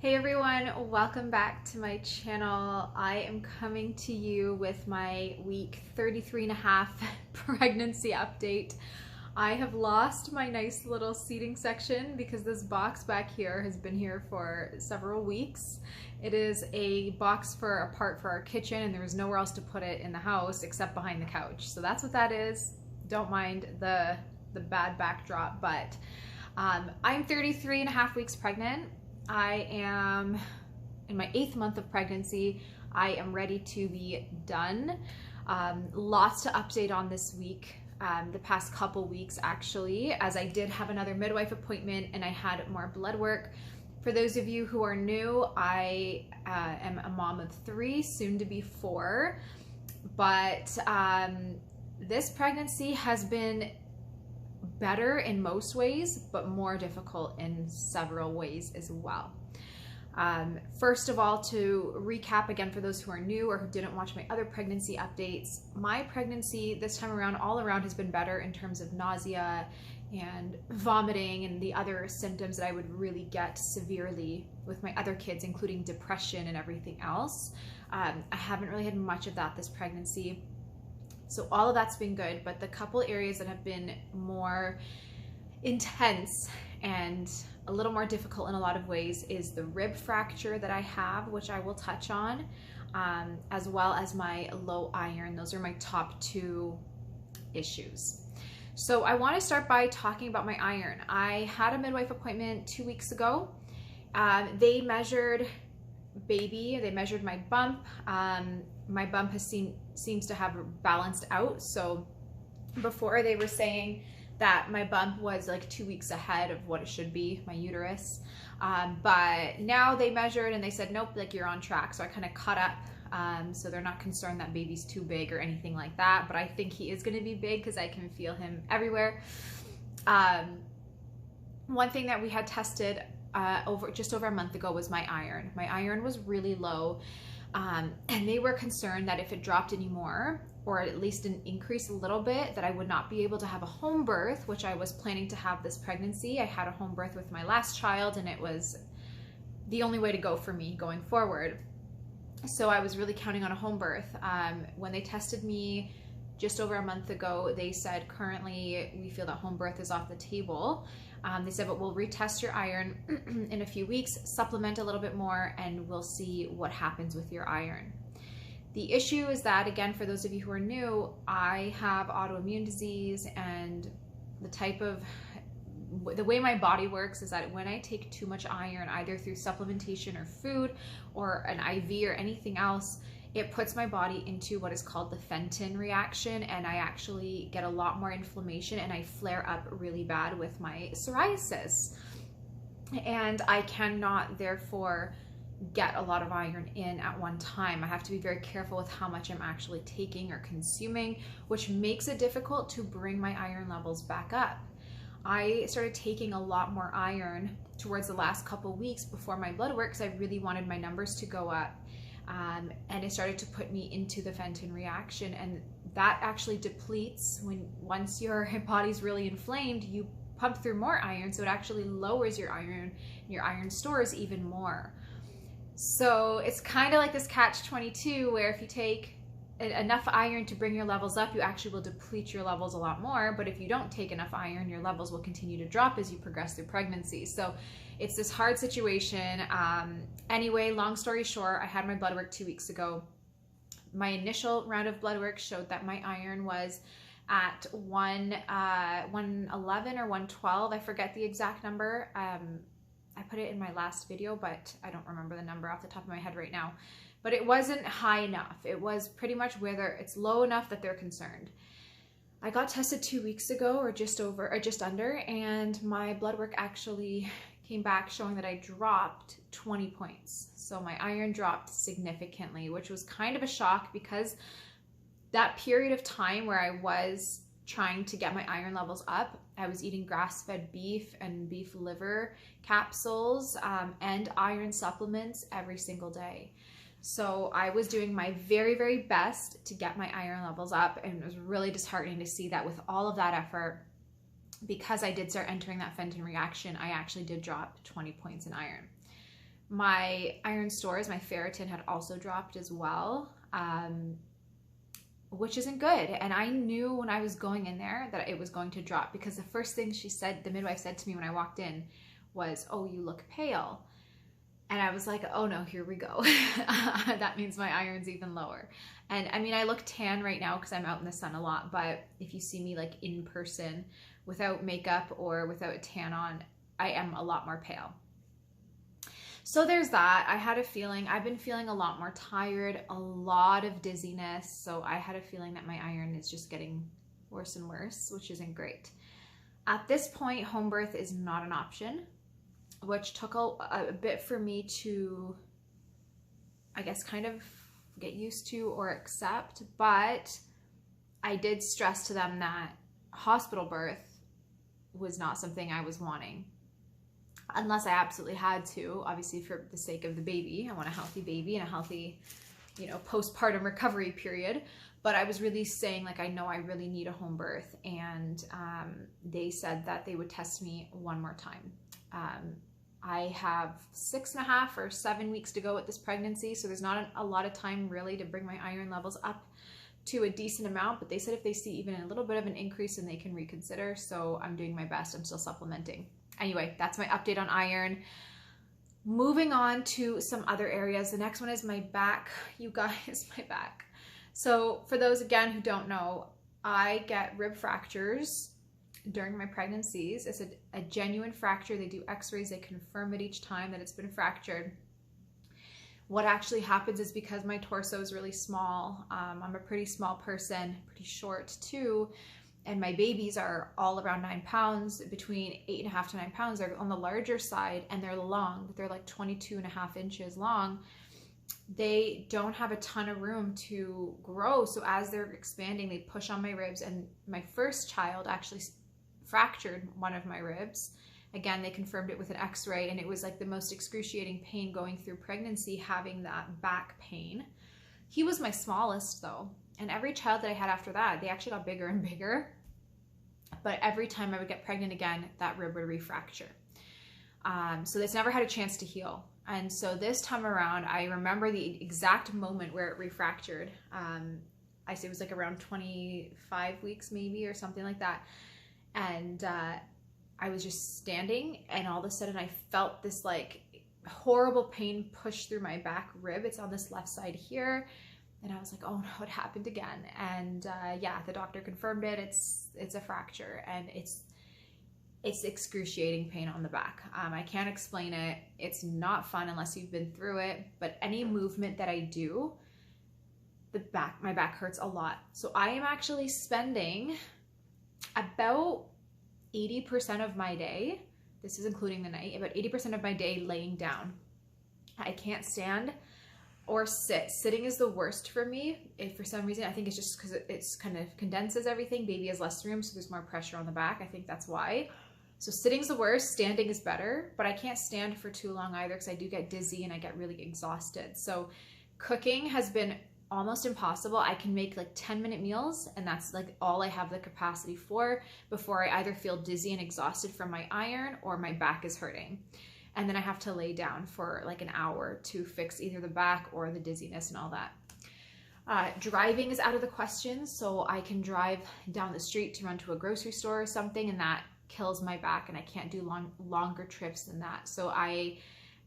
Hey everyone, welcome back to my channel. I am coming to you with my week 33 and a half pregnancy update. I have lost my nice little seating section because this box back here has been here for several weeks. It is a box for a part for our kitchen and there was nowhere else to put it in the house except behind the couch. So that's what that is. Don't mind the bad backdrop, but I'm 33 and a half weeks pregnant. I am in my 8th month of pregnancy. I am ready to be done. Lots to update on this week, the past couple weeks actually, as I did have another midwife appointment and I had more blood work. For those of you who are new, I am a mom of 3, soon to be 4, but this pregnancy has been better in most ways, but more difficult in several ways as well. First of all, to recap again for those who are new or who didn't watch my other pregnancy updates, my pregnancy this time around all around has been better in terms of nausea and vomiting and the other symptoms that I would really get severely with my other kids, including depression and everything else. I haven't really had much of that this pregnancy. So all of that's been good, but the couple areas that have been more intense and a little more difficult in a lot of ways is the rib fracture that I have, which I will touch on, as well as my low iron. Those are my top 2 issues. So I want to start by talking about my iron. I had a midwife appointment 2 weeks ago. They measured baby, they measured my bump. My bump seems to have balanced out. So before they were saying that my bump was like 2 weeks ahead of what it should be, my uterus. But now they measured and they said, nope, like you're on track. So I kind of caught up. So they're not concerned that baby's too big or anything like that. But I think he is going to be big because I can feel him everywhere. One thing that we had tested just over a month ago was my iron. My iron was really low. And they were concerned that if it dropped anymore, or at least an increase a little bit, that I would not be able to have a home birth, which I was planning to have this pregnancy. I had a home birth with my last child and it was the only way to go for me going forward. So I was really counting on a home birth. When they tested me just over a month ago, they said currently we feel that home birth is off the table. They said, but we'll retest your iron in a few weeks, supplement a little bit more, and we'll see what happens with your iron. The issue is that, again, for those of you who are new, I have autoimmune disease, and the way my body works is that when I take too much iron, either through supplementation or food or an IV or anything else, it puts my body into what is called the Fenton reaction, and I actually get a lot more inflammation and I flare up really bad with my psoriasis. And I cannot, therefore, get a lot of iron in at one time. I have to be very careful with how much I'm actually taking or consuming, which makes it difficult to bring my iron levels back up. I started taking a lot more iron towards the last couple weeks before my blood work because I really wanted my numbers to go up. And it started to put me into the Fenton reaction, and that actually depletes once your body's really inflamed, you pump through more iron, so it actually lowers your iron stores even more. So it's kind of like this catch-22 where if you take enough iron to bring your levels up, you actually will deplete your levels a lot more. But if you don't take enough iron, your levels will continue to drop as you progress through pregnancy. So it's this hard situation. Anyway, long story short, I had my blood work 2 weeks ago. My initial round of blood work showed that my iron was at 111 or 112. I forget the exact number. I put it in my last video, but I don't remember the number off the top of my head right now. But it wasn't high enough. It was pretty much whether it's low enough that they're concerned. I got tested 2 weeks ago, or just under, and my blood work actually came back showing that I dropped 20 points. So my iron dropped significantly, which was kind of a shock because that period of time where I was trying to get my iron levels up, I was eating grass-fed beef and beef liver capsules and iron supplements every single day. So I was doing my very, very best to get my iron levels up, and it was really disheartening to see that with all of that effort, because I did start entering that Fenton reaction, I actually did drop 20 points in iron. My iron stores, my ferritin had also dropped as well, which isn't good. And I knew when I was going in there that it was going to drop, because the first thing she said, the midwife said to me when I walked in was, "Oh, you look pale." And I was like, oh no, here we go. That means my iron's even lower. And I mean, I look tan right now because I'm out in the sun a lot, but if you see me like in person without makeup or without a tan on, I am a lot more pale. So there's that. I had a feeling, I've been feeling a lot more tired, a lot of dizziness. So I had a feeling that my iron is just getting worse and worse, which isn't great. At this point, home birth is not an option, which took a bit for me to, I guess, kind of get used to or accept. But I did stress to them that hospital birth was not something I was wanting, unless I absolutely had to, obviously for the sake of the baby. I want a healthy baby and a healthy, you know, postpartum recovery period. But I was really saying, like, I know I really need a home birth. And they said that they would test me one more time. I have 6.5 or 7 weeks to go with this pregnancy, so there's not a lot of time really to bring my iron levels up to a decent amount, but they said if they see even a little bit of an increase, then they can reconsider. So I'm doing my best. I'm still supplementing. Anyway, that's my update on iron. Moving on to some other areas. The next one is my back. You guys, my back. So for those, again, who don't know, I get rib fractures during my pregnancies. It's a genuine fracture. They do x-rays, they confirm it each time that it's been fractured. What actually happens is, because my torso is really small, I'm a pretty small person, pretty short too, and my babies are all around 9 pounds, between 8.5 to 9 pounds. They're on the larger side and they're long. They're like 22.5 inches long. They don't have a ton of room to grow. So as they're expanding, they push on my ribs, and my first child actually fractured one of my ribs. Again, they confirmed it with an x-ray, and it was like the most excruciating pain going through pregnancy, having that back pain. He was my smallest though, and every child that I had after that, they actually got bigger and bigger. But every time I would get pregnant again, that rib would refracture. So it's never had a chance to heal. And so this time around, I remember the exact moment where it refractured. I say it was like around 25 weeks maybe, or something like that. And I was just standing, and all of a sudden I felt this like horrible pain push through my back rib. It's on this left side here. And I was like, oh no, it happened again. And yeah, the doctor confirmed it. It's a fracture, and it's excruciating pain on the back. I can't explain it. It's not fun unless you've been through it, but any movement that I do, my back hurts a lot. So I am actually spending about 80% of my day, this is including the night, about 80% of my day laying down. I can't stand or sit. Sitting is the worst for me. If for some reason, I think it's just because it's kind of condenses everything. Baby has less room, so there's more pressure on the back. I think that's why. So sitting's the worst, standing is better, but I can't stand for too long either, because I do get dizzy and I get really exhausted. So cooking has been almost impossible. I can make like 10-minute meals, and that's like all I have the capacity for before I either feel dizzy and exhausted from my iron or my back is hurting. And then I have to lay down for like an hour to fix either the back or the dizziness and all that. Driving is out of the question, so I can drive down the street to run to a grocery store or something, and that kills my back, and I can't do longer trips than that. So I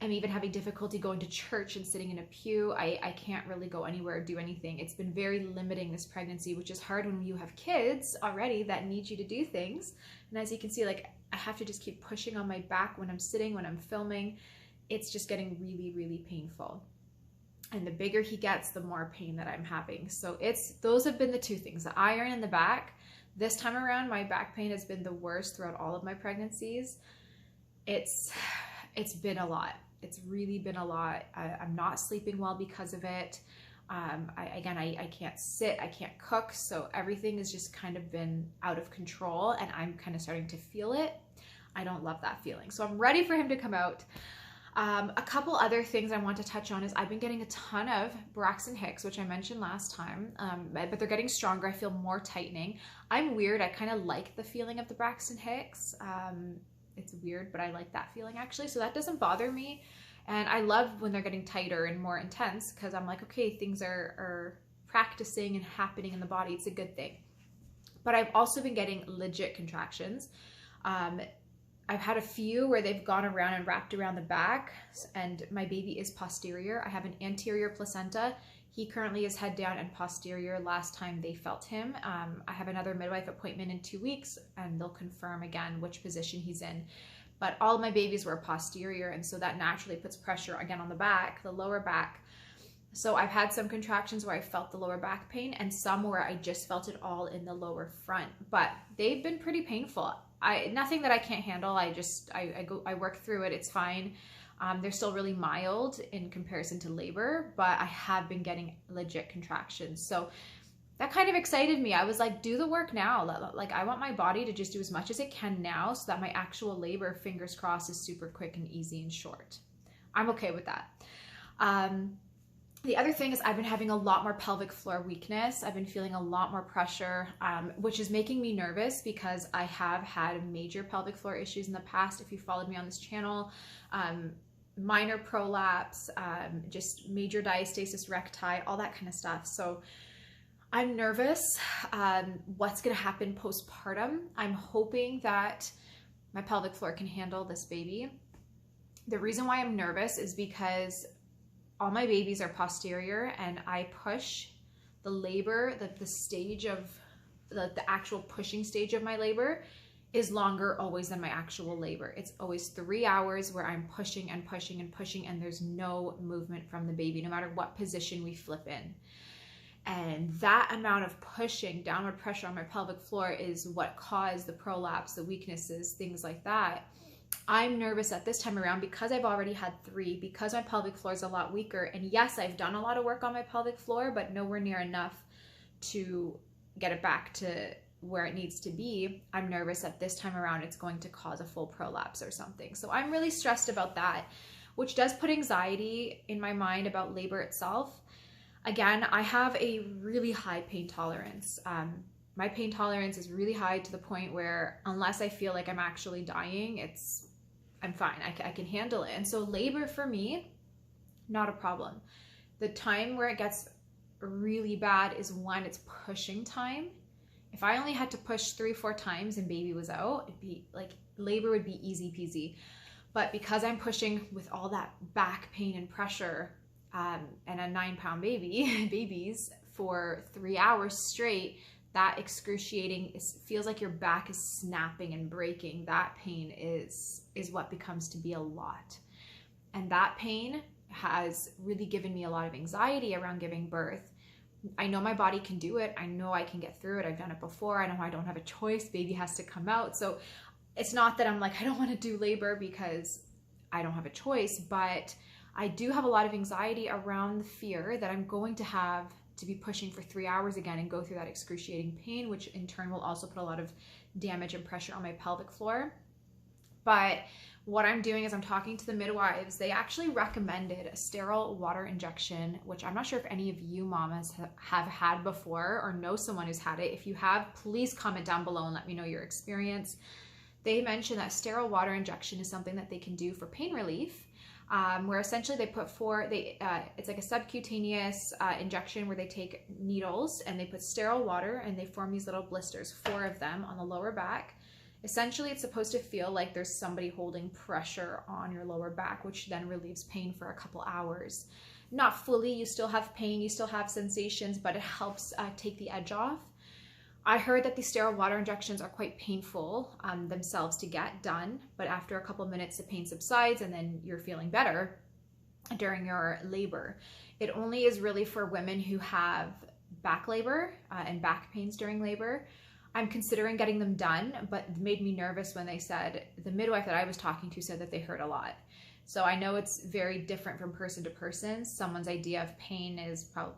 am even having difficulty going to church and sitting in a pew. I can't really go anywhere or do anything. It's been very limiting this pregnancy, which is hard when you have kids already that need you to do things. And as you can see, like, I have to just keep pushing on my back when I'm sitting, when I'm filming. It's just getting really, really painful. And the bigger he gets, the more pain that I'm having. So those have been the two things, the iron and the back. This time around, my back pain has been the worst throughout all of my pregnancies. It's been a lot. It's really been a lot. I'm not sleeping well because of it. I can't sit, I can't cook. So everything has just kind of been out of control, and I'm kind of starting to feel it. I don't love that feeling. So I'm ready for him to come out. A couple other things I want to touch on is I've been getting a ton of Braxton Hicks, which I mentioned last time, but they're getting stronger. I feel more tightening. I'm weird. I kind of like the feeling of the Braxton Hicks. It's weird, but I like that feeling actually. So that doesn't bother me. And I love when they're getting tighter and more intense, because I'm like, okay, things are practicing and happening in the body. It's a good thing. But I've also been getting legit contractions. I've had a few where they've gone around and wrapped around the back, and my baby is posterior. I have an anterior placenta. He currently is head down and posterior last time they felt him. I have another midwife appointment in 2 weeks, and they'll confirm again which position he's in. But all of my babies were posterior, and so that naturally puts pressure again on the back, the lower back. So I've had some contractions where I felt the lower back pain, and some where I just felt it all in the lower front. But they've been pretty painful. Nothing that I can't handle. I work through it. It's fine. They're still really mild in comparison to labor, but I have been getting legit contractions. So that kind of excited me. I was like, do the work now. Like, I want my body to just do as much as it can now, so that my actual labor, fingers crossed, is super quick and easy and short. I'm okay with that. The other thing is I've been having a lot more pelvic floor weakness. I've been feeling a lot more pressure, which is making me nervous, because I have had major pelvic floor issues in the past. If you followed me on this channel, minor prolapse, just major diastasis recti, all that kind of stuff. So I'm nervous what's going to happen postpartum. I'm hoping that my pelvic floor can handle this baby. The reason why I'm nervous is because all my babies are posterior, and I push the labor, the stage of the actual pushing stage of my labor is longer always than my actual labor. It's always 3 hours where I'm pushing and pushing and pushing, and there's no movement from the baby, no matter what position we flip in. And that amount of pushing, downward pressure on my pelvic floor, is what caused the prolapse, the weaknesses, things like that. I'm nervous at this time around because I've already had 3, because my pelvic floor is a lot weaker. And yes, I've done a lot of work on my pelvic floor, but nowhere near enough to get it back to where it needs to be. I'm nervous that this time around it's going to cause a full prolapse or something. So I'm really stressed about that, which does put anxiety in my mind about labor itself. Again, I have a really high pain tolerance. My pain tolerance is really high, to the point where unless I feel like I'm actually dying, I'm fine. I can handle it. And so labor for me, not a problem. The time where it gets really bad is when it's pushing time. If I only had to push 3-4 times and baby was out, it'd be like, labor would be easy peasy. But because I'm pushing with all that back pain and pressure, and a 9-pound babies for 3 hours straight, that excruciating, feels like your back is snapping and breaking. That pain is what becomes to be a lot. And that pain has really given me a lot of anxiety around giving birth. I know my body can do it. I know I can get through it. I've done it before. I know I don't have a choice. Baby has to come out. So it's not that I'm like, I don't want to do labor because I don't have a choice, but I do have a lot of anxiety around the fear that I'm going to have to be pushing for 3 hours again and go through that excruciating pain, which in turn will also put a lot of damage and pressure on my pelvic floor. But what I'm doing is I'm talking to the midwives. They actually recommended a sterile water injection, which I'm not sure if any of you mamas have had before or know someone who's had it. If you have, please comment down below and let me know your experience. They mentioned that sterile water injection is something that they can do for pain relief. Where essentially they put it's like a subcutaneous injection where they take needles and they put sterile water and they form these little blisters, 4 of them on the lower back. Essentially, it's supposed to feel like there's somebody holding pressure on your lower back, which then relieves pain for a couple hours. Not fully, you still have pain, you still have sensations, but it helps take the edge off. I heard that the sterile water injections are quite painful themselves to get done, but after a couple minutes the pain subsides and then you're feeling better during your labor. It only is really for women who have back labor and back pains during labor. I'm considering getting them done, but it made me nervous when they said, the midwife that I was talking to said that they hurt a lot. So I know it's very different from person to person. Someone's idea of pain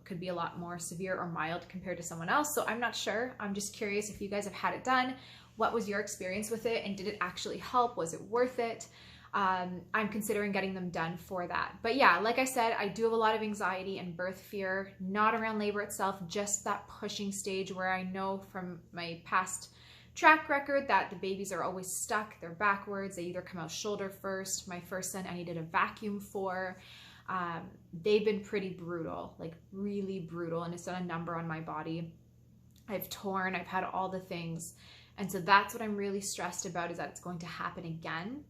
could be a lot more severe or mild compared to someone else. So I'm not sure. I'm just curious if you guys have had it done. What was your experience with it? And did it actually help? Was it worth it? I'm considering getting them done for that. But yeah, like I said, I do have a lot of anxiety and birth fear, not around labor itself, just that pushing stage where I know from my past track record that the babies are always stuck, they're backwards, they either come out shoulder first. My first son I needed a vacuum for. They've been pretty brutal, like really brutal, and it's done a number on my body. I've torn, I've had all the things. And so that's what I'm really stressed about, is that it's going to happen again.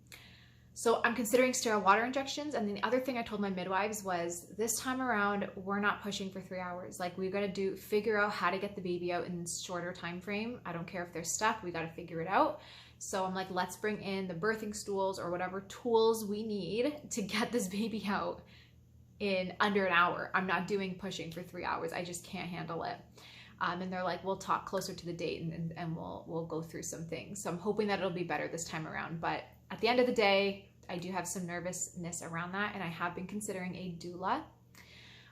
So I'm considering sterile water injections. And then the other thing I told my midwives was, this time around, we're not pushing for 3 hours. Like, we've got to figure out how to get the baby out in shorter time frame. I don't care if they're stuck, we got to figure it out. So I'm like, let's bring in the birthing stools or whatever tools we need to get this baby out in under an hour. I'm not doing pushing for 3 hours. I just can't handle it. And they're like, we'll talk closer to the date and we'll go through some things. So I'm hoping that it'll be better this time around. But at the end of the day, I do have some nervousness around that, and I have been considering a doula.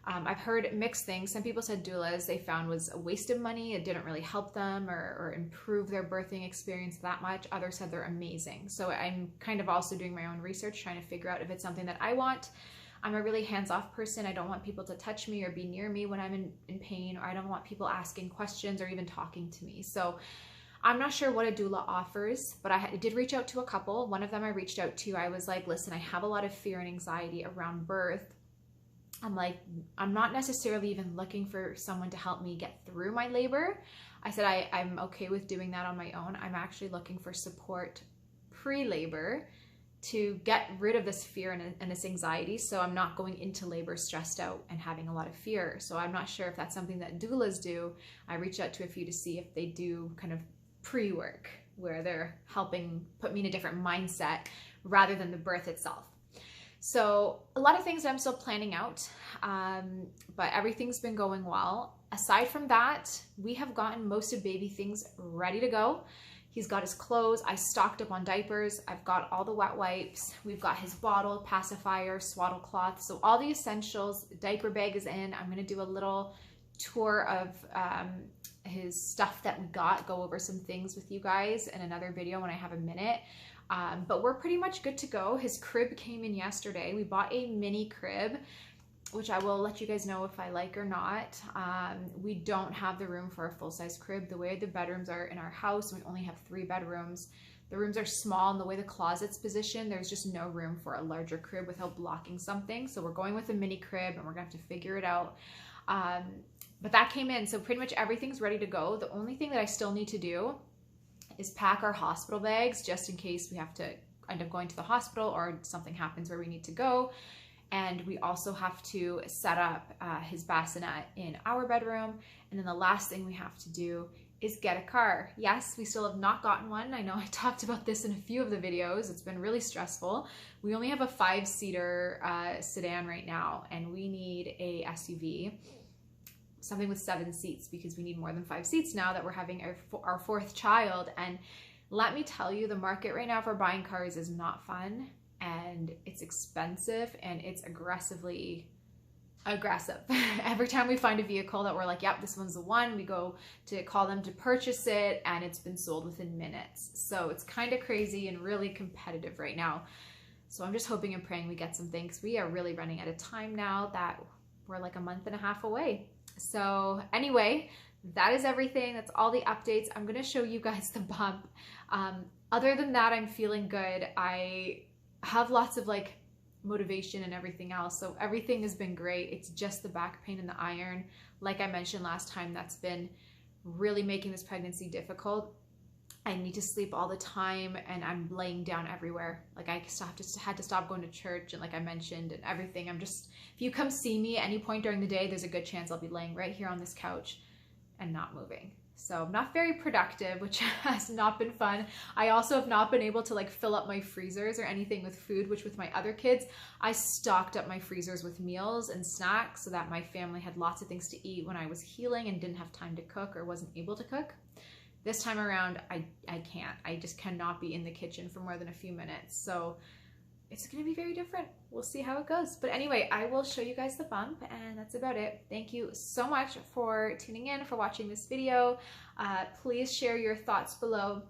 I've heard mixed things. Some people said doulas they found was a waste of money. It didn't really help them or improve their birthing experience that much. Others said they're amazing. So I'm kind of also doing my own research, trying to figure out if it's something that I want. I'm a really hands-off person. I don't want people to touch me or be near me when I'm in pain, or I don't want people asking questions or even talking to me. So I'm not sure what a doula offers, but I did reach out to a couple. One of them I reached out to, I was like, listen, I have a lot of fear and anxiety around birth. I'm like, I'm not necessarily even looking for someone to help me get through my labor. I said, I'm okay with doing that on my own. I'm actually looking for support pre-labor to get rid of this fear and this anxiety, so I'm not going into labor stressed out and having a lot of fear. So I'm not sure if that's something that doulas do. I reached out to a few to see if they do kind of pre-work, where they're helping put me in a different mindset rather than the birth itself. So a lot of things I'm still planning out, but everything's been going well. Aside from that, we have gotten most of baby things ready to go. He's got his clothes. I stocked up on diapers. I've got all the wet wipes. We've got his bottle, pacifier, swaddle cloth. So all the essentials. Diaper bag is in. I'm going to do a little tour of his stuff that we got, go over some things with you guys in another video when I have a minute. But we're pretty much good to go. His crib came in yesterday. We bought a mini crib, which I will let you guys know if I like or not. We don't have the room for a full-size crib. The way the bedrooms are in our house, we only have 3 bedrooms. The rooms are small, and the way the closet's positioned, there's just no room for a larger crib without blocking something. So we're going with a mini crib, and we're gonna have to figure it out. But that came in, so pretty much everything's ready to go. The only thing that I still need to do is pack our hospital bags, just in case we have to end up going to the hospital or something happens where we need to go. And we also have to set up his bassinet in our bedroom. And then the last thing we have to do is get a car. Yes, we still have not gotten one. I know I talked about this in a few of the videos. It's been really stressful. We only have a 5-seater sedan right now, and we need a SUV, something with 7 seats, because we need more than 5 seats now that we're having our 4th child. And let me tell you, the market right now for buying cars is not fun, and it's expensive, and it's aggressive. Every time we find a vehicle that we're like, yep, this one's the one, we go to call them to purchase it, and it's been sold within minutes. So it's kind of crazy and really competitive right now. So I'm just hoping and praying we get some things. We are really running out of time now that we're like a month and a half away. So anyway, that is everything. That's all the updates. I'm going to show you guys the bump. Other than that, I'm feeling good. I have lots of like motivation and everything else. So everything has been great. It's just the back pain and the iron. Like I mentioned last time, that's been really making this pregnancy difficult. I need to sleep all the time, and I'm laying down everywhere. Like I had to stop going to church, and like I mentioned, and everything. If you come see me at any point during the day, there's a good chance I'll be laying right here on this couch and not moving. So I'm not very productive, which has not been fun. I also have not been able to like fill up my freezers or anything with food, which with my other kids, I stocked up my freezers with meals and snacks so that my family had lots of things to eat when I was healing and didn't have time to cook or wasn't able to cook. This time around, I can't. I just cannot be in the kitchen for more than a few minutes. So it's going to be very different. We'll see how it goes. But anyway, I will show you guys the bump, and that's about it. Thank you so much for tuning in, for watching this video. Please share your thoughts below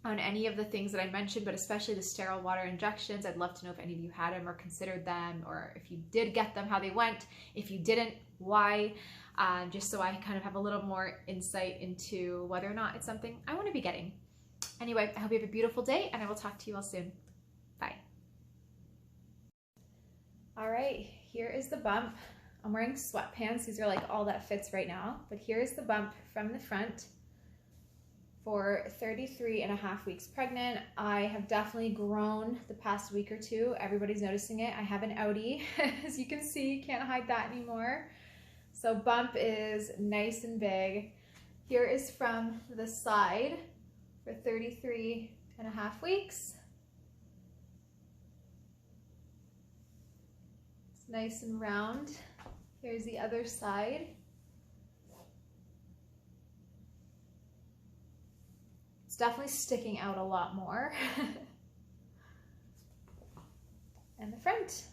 on any of the things that I mentioned, but especially the sterile water injections. I'd love to know if any of you had them or considered them, or if you did get them, how they went. If you didn't, why? Just so I kind of have a little more insight into whether or not it's something I want to be getting. Anyway, I hope you have a beautiful day, and I will talk to you all soon. Bye. All right, here is the bump. I'm wearing sweatpants. These are like all that fits right now, but here's the bump from the front. For 33.5 weeks pregnant. I have definitely grown the past week or two. Everybody's noticing it. I have an outie, as you can see, can't hide that anymore. So bump is nice and big. Here is from the side for 33.5 weeks. It's nice and round. Here's the other side. It's definitely sticking out a lot more. And the front.